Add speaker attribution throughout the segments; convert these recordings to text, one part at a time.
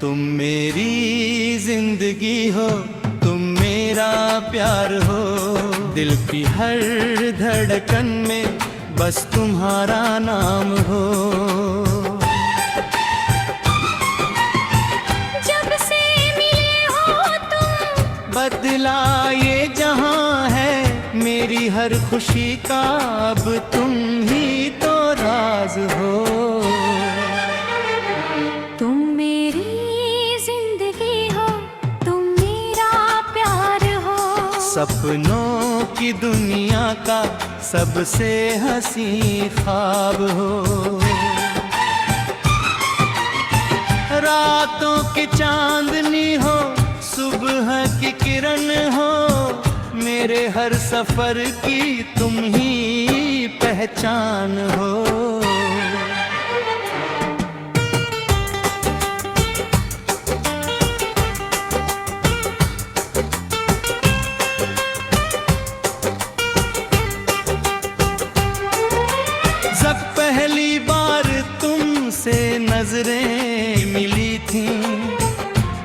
Speaker 1: तुम मेरी जिंदगी हो, तुम मेरा प्यार हो। दिल की हर धड़कन में बस तुम्हारा नाम हो।
Speaker 2: जब से मिले हो तुम,
Speaker 1: बदला ये जहां है, मेरी हर खुशी का अब तुम ही तो राज हो।
Speaker 2: तुम मेरी जिंदगी हो, तुम मेरा प्यार हो।
Speaker 1: सपनों की दुनिया का सबसे हंसी ख्वाब हो। रातों की चांदनी हो, सुबह की किरण हो, मेरे हर सफर की तुम ही पहचान हो। जब पहली बार तुमसे नजरें मिली थी,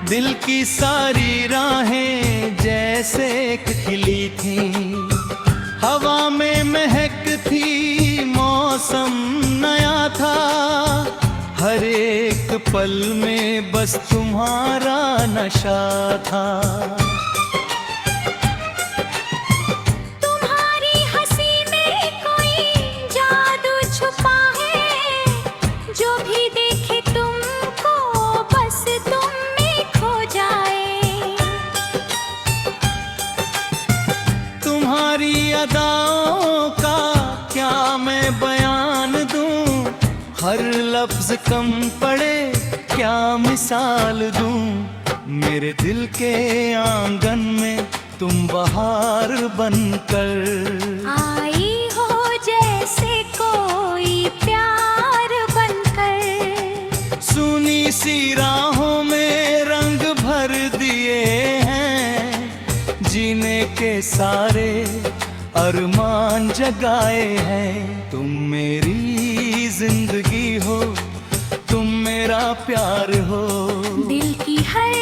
Speaker 1: दिल की सारी राहें जैसे खिली थी। हवा में महक थी, मौसम नया था, हर एक पल में बस तुम्हारा नशा था।
Speaker 2: तुम्हारी हंसी में कोई जादू छुपा है, जो भी देखे तुमको बस तुम में खो जाए।
Speaker 1: तुम्हारी अदाओं का क्या मैं बयान दूं, हर लफ्ज कम पड़े क्या मिसाल दूं। मेरे दिल के आंगन में तुम बहार बनकर
Speaker 2: आई हो जैसे कोई प्यार बनकर।
Speaker 1: सुनी सी राहों में रंग भर दिए हैं, जीने के सारे अरमान जगाए हैं। तुम मेरी जिंदगी हो, तुम मेरा प्यार हो।
Speaker 2: दिल की हर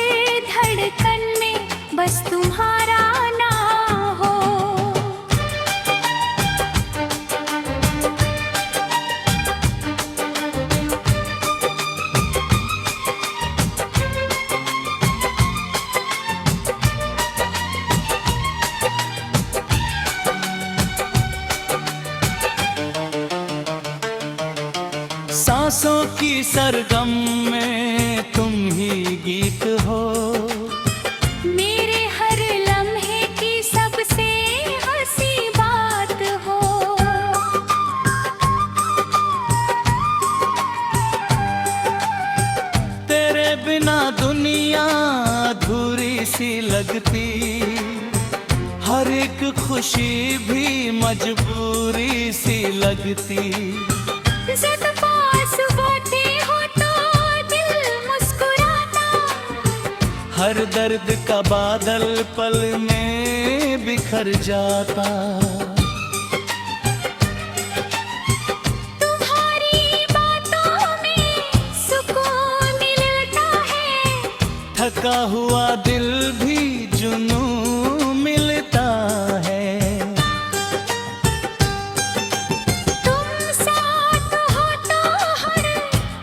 Speaker 2: धड़कन में बस तुम्हारा नाम हो।
Speaker 1: सांसों की सरगम में तुम ही गीत हो,
Speaker 2: मेरे हर लम्हे की सबसे हंसी बात हो।
Speaker 1: तेरे बिना दुनिया अधूरी सी लगती, हर एक खुशी भी मजबूरी सी लगती।
Speaker 2: जब पास बैठे हो तो दिल मुस्कुराता,
Speaker 1: हर दर्द का बादल पल में बिखर जाता।
Speaker 2: तुम्हारी बातों में सुकून मिलता है,
Speaker 1: थका हुआ दिल भी जुनून मिलता है।
Speaker 2: तुम साथ हो तो हर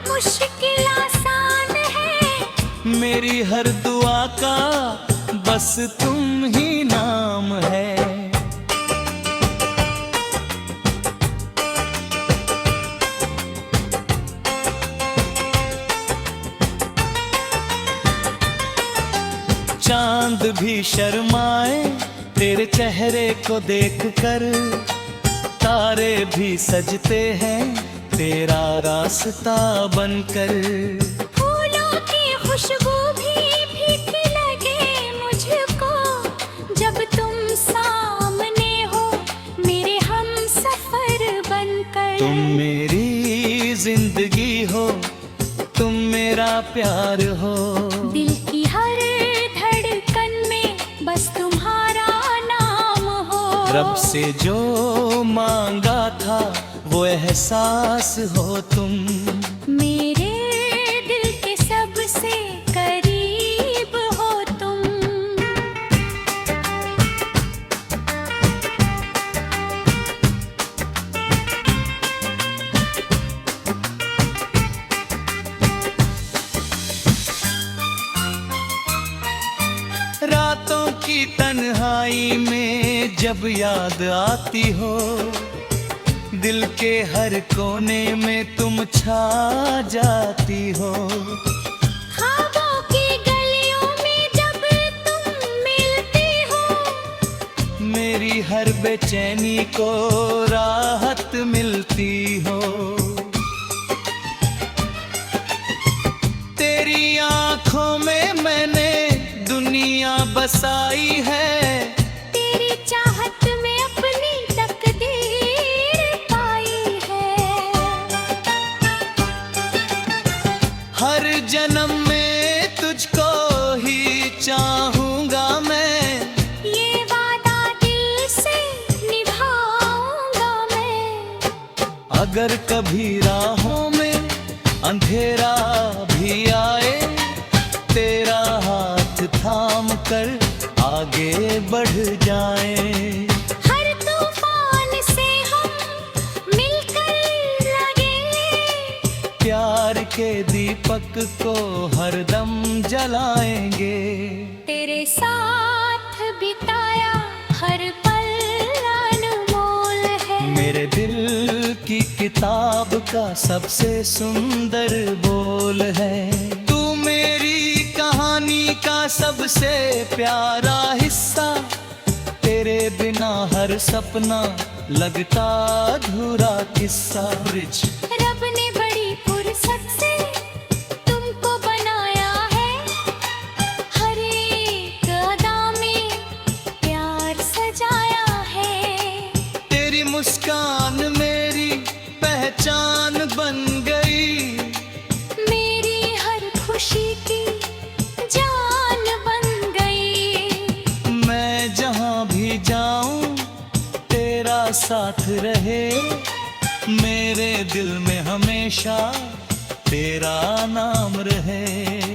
Speaker 2: मुश्किल आसान है,
Speaker 1: मेरी हर दुआ का बस तुम ही नाम है। चांद भी शर्माए तेरे चेहरे को देखकर, तारे भी सजते हैं तेरा रास्ता बनकर।
Speaker 2: फूलों की खुशबू भी फीकी लगे मुझको, जब तुम सामने हो मेरे हम सफर बनकर।
Speaker 1: तुम मेरी जिंदगी हो, तुम मेरा प्यार हो।
Speaker 2: दिल की हर धड़कन में बस तुम्हारा नाम हो।
Speaker 1: रब से जो मांगा था वो एहसास हो तुम।
Speaker 2: मेरे दिल के सबसे
Speaker 1: रातों की तन्हाई में जब याद आती हो, दिल के हर कोने में तुम छा जाती हो।
Speaker 2: ख्वाबों की गलियों में जब तुम मिलती हो,
Speaker 1: मेरी हर बेचैनी को राहत मिलती हो। तेरी आंखों में मैंने दुनिया बसाई है,
Speaker 2: तेरी चाहत में अपनी तकदीर पाई है।
Speaker 1: हर जन्म में तुझको ही चाहूंगा मैं,
Speaker 2: ये वादा दिल से निभाऊंगा मैं।
Speaker 1: अगर कभी राहों में अंधेरा भी आए, तेरा हाथ थाम कर आगे बढ़ जाएं।
Speaker 2: हर तूफान से हम मिलकर लगेंगे,
Speaker 1: प्यार के दीपक को हरदम जलाएंगे।
Speaker 2: तेरे साथ बिताया हर पल अनमोल है।
Speaker 1: मेरे दिल की किताब का सबसे सुंदर बोल है। तू मेरी कहानी का सबसे प्यारा हिस्सा, तेरे बिना हर सपना लगता अधूरा किस्सा। ब्रिज।
Speaker 2: रब ने बड़ी फुर्सत से तुमको बनाया है, हर एक अदा में प्यार सजाया है।
Speaker 1: तेरी मुस्कान मेरी पहचान बन गई,
Speaker 2: मेरी हर खुशी की जान बन गई।
Speaker 1: मैं जहां भी जाऊं तेरा साथ रहे, मेरे दिल में हमेशा तेरा नाम रहे।